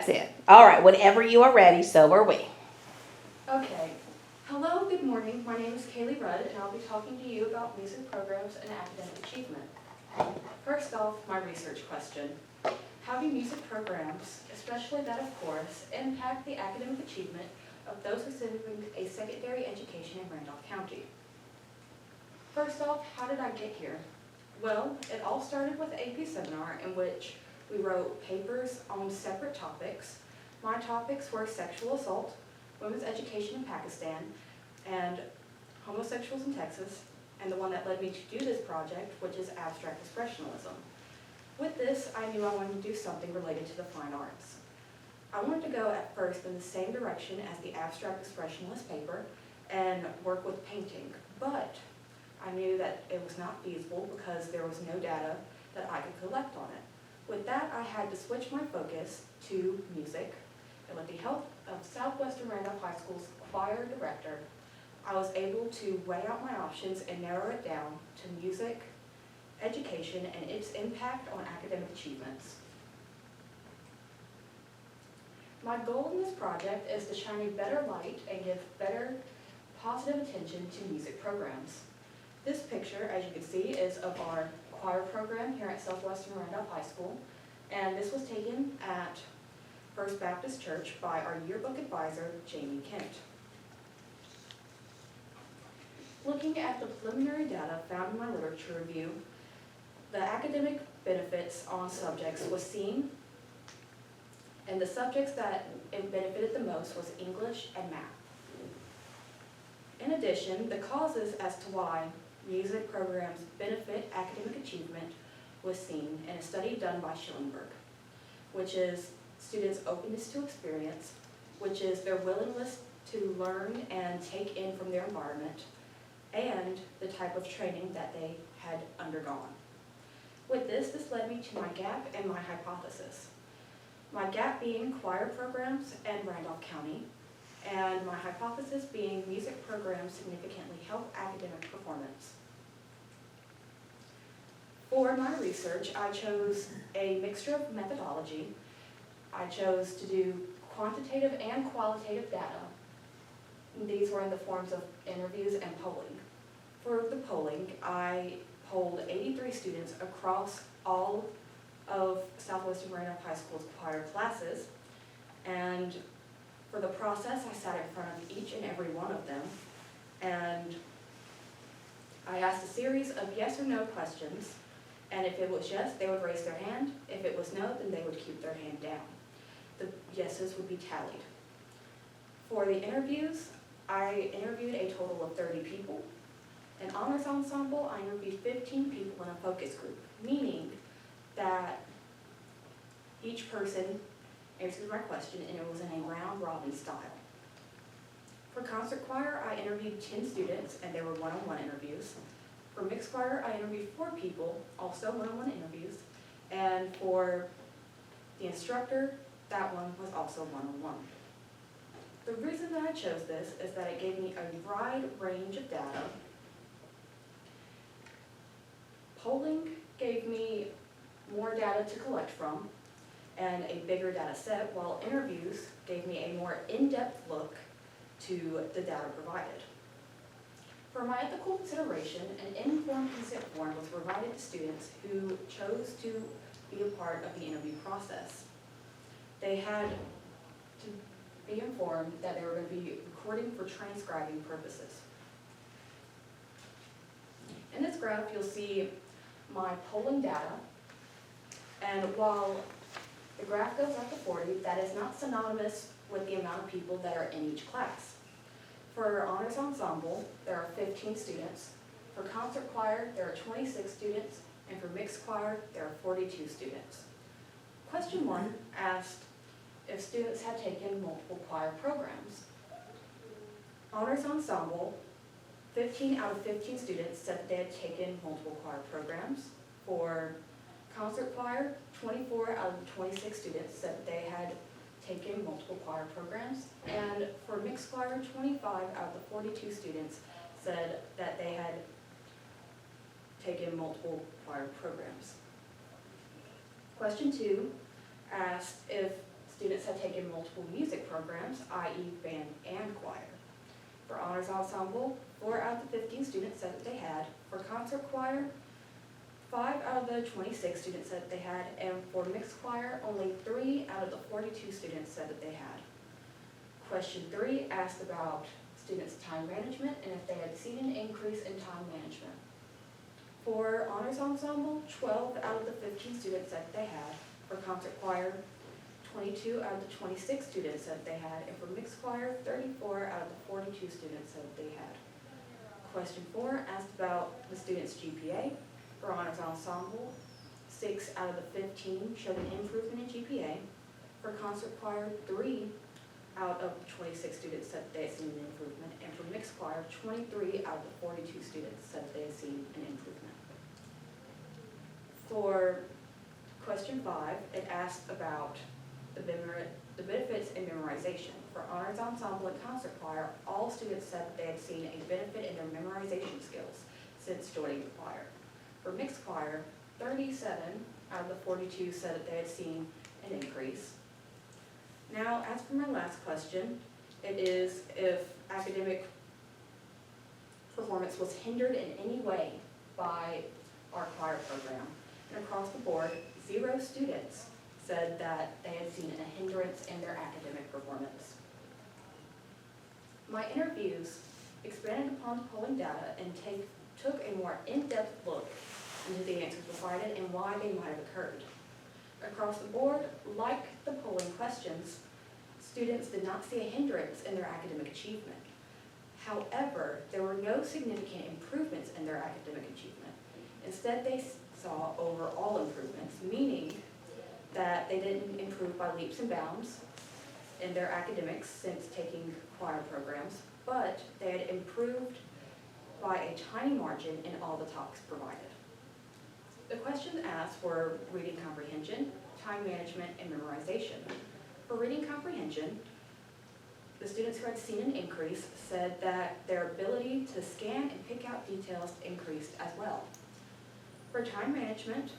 That's it. All right, whenever you are ready, so are we. Okay. Hello, good morning. My name is Kaylee Rudd, and I'll be talking to you about music programs and academic achievement. First off, my research question. How do music programs, especially that of chorus, impact the academic achievement of those receiving a secondary education in Randolph County? First off, how did I get here? Well, it all started with an AP seminar in which we wrote papers on separate topics. My topics were sexual assault, women's education in Pakistan, and homosexuals in Texas, and the one that led me to do this project, which is abstract expressionism. With this, I knew I wanted to do something related to the fine arts. I wanted to go at first in the same direction as the abstract expressionist paper and work with painting, but I knew that it was not feasible because there was no data that I could collect on it. With that, I had to switch my focus to music, and with the help of Southwestern Randolph High School's choir director, I was able to weigh out my options and narrow it down to music, education, and its impact on academic achievements. My goal in this project is to shine a better light and give better positive attention to music programs. This picture, as you can see, is of our choir program here at Southwestern Randolph High School, and this was taken at First Baptist Church by our yearbook advisor, Jamie Kent. Looking at the preliminary data found in my literature review, the academic benefits on subjects was seen, and the subjects that it benefited the most was English and math. In addition, the causes as to why music programs benefit academic achievement was seen in a study done by Schillingberg, which is students' openness to experience, which is their willingness to learn and take in from their environment, and the type of training that they had undergone. With this led me to my gap and my hypothesis. My gap being choir programs and Randolph County, and my hypothesis being music programs significantly help academic performance. For my research, I chose a mixture of methodology. I chose to do quantitative and qualitative data. These were in the forms of interviews and polling. For the polling, I polled 83 students across all of Southwestern Randolph High School's choir classes, and for the process, I sat in front of each and every one of them, and I asked a series of yes or no questions, and if it was yes, they would raise their hand. If it was no, then they would keep their hand down. The yeses would be tallied. For the interviews, I interviewed a total of 30 people. In Honors Ensemble, I interviewed 15 people in a focus group, meaning that each person answered my question, and it was in a round-robin style. For concert choir, I interviewed 10 students, and they were one-on-one interviews. For mixed choir, I interviewed 4 people, also one-on-one interviews. And for the instructor, that one was also one-on-one. The reason that I chose this is that it gave me a wide range of data. Polling gave me more data to collect from and a bigger data set, while interviews gave me a more in-depth look to the data provided. For my ethical consideration, an informed consent form was provided to students who chose to be a part of the interview process. They had to be informed that they were going to be recording for transcribing purposes. In this graph, you'll see my polling data, and while the graph goes up to 40, that is not synonymous with the amount of people that are in each class. For Honors Ensemble, there are 15 students. For concert choir, there are 26 students, and for mixed choir, there are 42 students. Question 1 asked if students had taken multiple choir programs. Honors Ensemble, 15 out of 15 students said that they had taken multiple choir programs. For concert choir, 24 out of 26 students said that they had taken multiple choir programs. And for mixed choir, 25 out of the 42 students said that they had taken multiple choir programs. Question 2 asked if students have taken multiple music programs, i.e. band and choir. For honors ensemble, 4 out of the 15 students said that they had. For concert choir, 5 out of the 26 students said that they had, and for mixed choir, only 3 out of the 42 students said that they had. Question 3 asked about students' time management and if they had seen an increase in time management. For honors ensemble, 12 out of the 15 students said that they had. For concert choir, 22 out of the 26 students said they had, and for mixed choir, 34 out of the 42 students said they had. Question 4 asked about the students' GPA. For honors ensemble, 6 out of the 15 showed an improvement in GPA. For concert choir, 3 out of the 26 students said they had seen an improvement, and for mixed choir, 23 out of the 42 students said they had seen an improvement. For question 5, it asked about the benefits in memorization. For honors ensemble and concert choir, all students said that they had seen a benefit in their memorization skills since joining the choir. For mixed choir, 37 out of the 42 said that they had seen an increase. Now, as for my last question, it is if academic performance was hindered in any way by our choir program. And across the board, 0 students said that they had seen a hindrance in their academic performance. My interviews expanded upon the polling data and took a more in-depth look into the answers provided and why they might have occurred. Across the board, like the polling questions, students did not see a hindrance in their academic achievement. However, there were no significant improvements in their academic achievement. Instead, they saw overall improvements, meaning that they didn't improve by leaps and bounds in their academics since taking choir programs, but they had improved by a tiny margin in all the topics provided. The questions asked were reading comprehension, time management, and memorization. For reading comprehension, the students who had seen an increase said that their ability to scan and pick out details increased as well. For time management,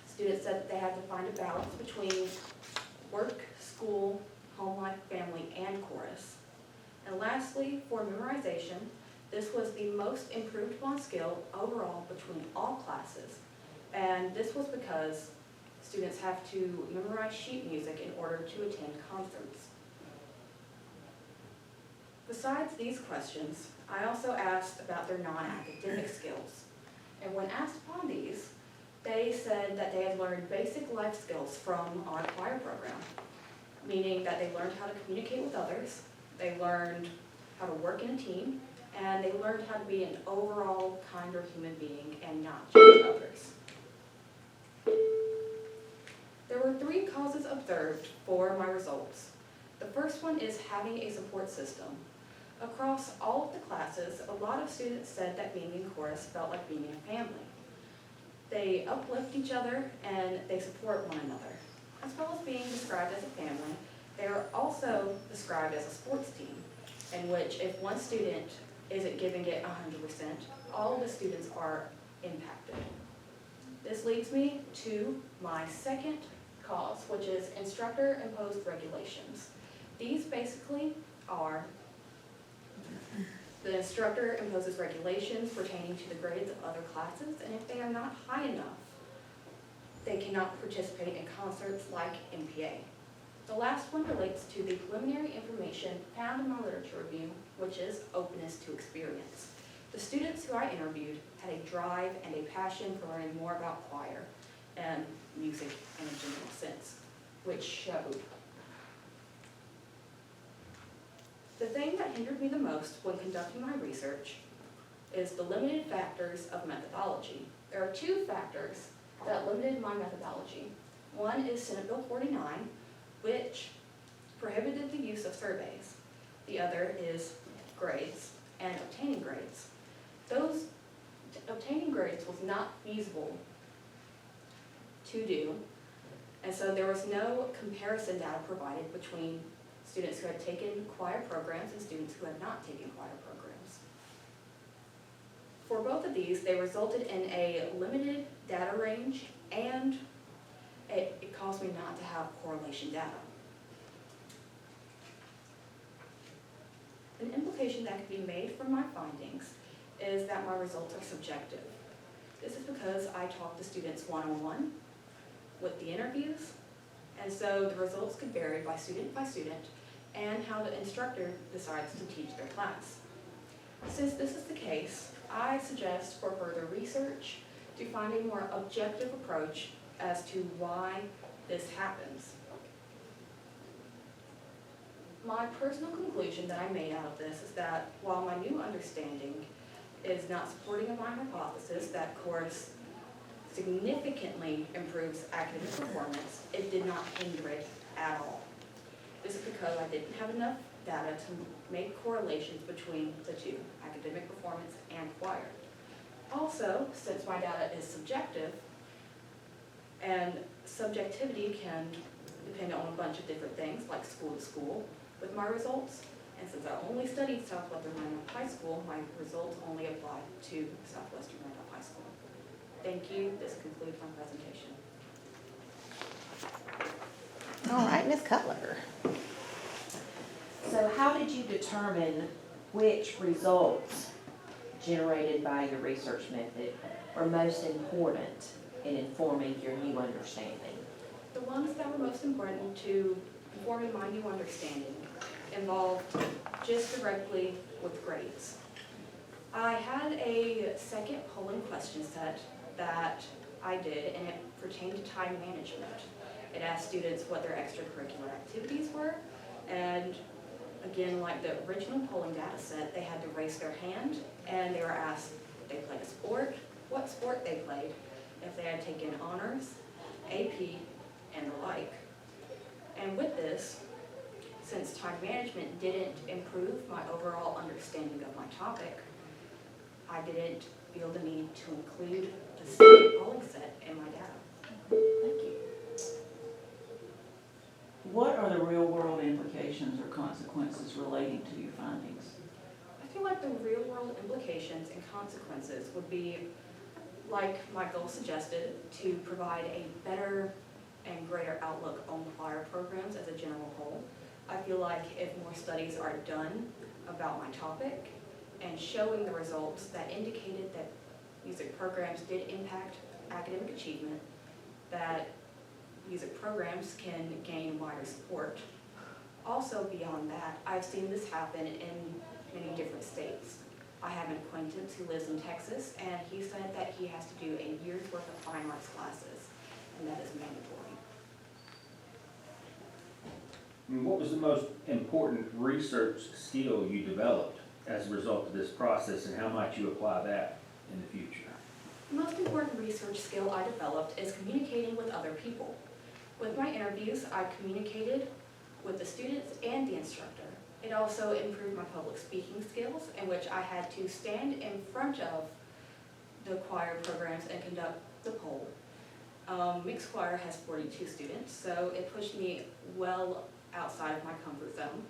students said that they had to find a balance between work, school, home life, family, and chorus. And lastly, for memorization, this was the most improved upon skill overall between all classes. And this was because students have to memorize sheet music in order to attend concerts. Besides these questions, I also asked about their non-academic skills. And when asked upon these, they said that they had learned basic life skills from our choir program, meaning that they learned how to communicate with others, they learned how to work in a team, and they learned how to be an overall kinder human being and not judge others. There were 3 causes observed for my results. The first one is having a support system. Across all of the classes, a lot of students said that being in chorus felt like being in a family. They uplift each other and they support one another. As well as being described as a family, they are also described as a sports team, in which if one student isn't giving it 100%, all of the students are impacted. This leads me to my second cause, which is instructor-imposed regulations. These basically are the instructor imposes regulations pertaining to the grades of other classes, and if they are not high enough, they cannot participate in concerts like MPA. The last one relates to the preliminary information found in my literature review, which is openness to experience. The students who I interviewed had a drive and a passion for learning more about choir and music in a general sense, which showed. The thing that hindered me the most when conducting my research is the limited factors of methodology. There are 2 factors that limited my methodology. One is Senate Bill 49, which prohibited the use of surveys. The other is grades and obtaining grades. Those obtaining grades was not feasible to do, and so there was no comparison data provided between students who had taken choir programs and students who had not taken choir programs. For both of these, they resulted in a limited data range and it caused me not to have correlation data. An implication that could be made from my findings is that my results are subjective. This is because I talk to students one-on-one with the interviews, and so the results could vary by student, and how the instructor decides to teach their class. Since this is the case, I suggest for further research to find a more objective approach as to why this happens. My personal conclusion that I made out of this is that while my new understanding is not supporting of my hypothesis that course significantly improves academic performance, it did not hinder it at all. This is because I didn't have enough data to make correlations between the two, academic performance and choir. Also, since my data is subjective, and subjectivity can depend on a bunch of different things, like school to school, with my results, and since I only studied Southwestern Randolph High School, my results only apply to Southwestern Randolph High School. Thank you. This concludes my presentation. All right, Ms. Cutler. So how did you determine which results generated by your research method were most important in informing your new understanding? The ones that were most important to informing my new understanding involved just directly with grades. I had a second polling question set that I did, and it pertained to time management. It asked students what their extracurricular activities were, and again, like the original polling data set, they had to raise their hand, and they were asked if they played a sport, what sport they played, if they had taken honors, AP, and the like. And with this, since time management didn't improve my overall understanding of my topic, I didn't feel the need to include the second polling set in my data. Thank you. What are the real-world implications or consequences relating to your findings? I feel like the real-world implications and consequences would be, like my goal suggested, to provide a better and greater outlook on choir programs as a general whole. I feel like if more studies are done about my topic and showing the results that indicated that music programs did impact academic achievement, that music programs can gain wider support. Also beyond that, I've seen this happen in many different states. I have an acquaintance who lives in Texas, and he said that he has to do a year's worth of fine arts classes, and that is mandatory. And what was the most important research skill you developed as a result of this process, and how might you apply that in the future? The most important research skill I developed is communicating with other people. With my interviews, I communicated with the students and the instructor. It also improved my public speaking skills, in which I had to stand in front of the choir programs and conduct the poll. Mixed choir has 42 students, so it pushed me well outside of my comfort zone.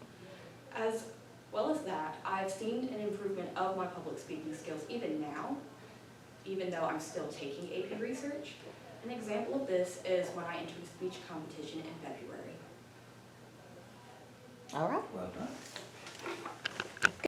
As well as that, I've seen an improvement of my public speaking skills even now, even though I'm still taking AP research. An example of this is when I entered a speech competition in February. All right. Well done.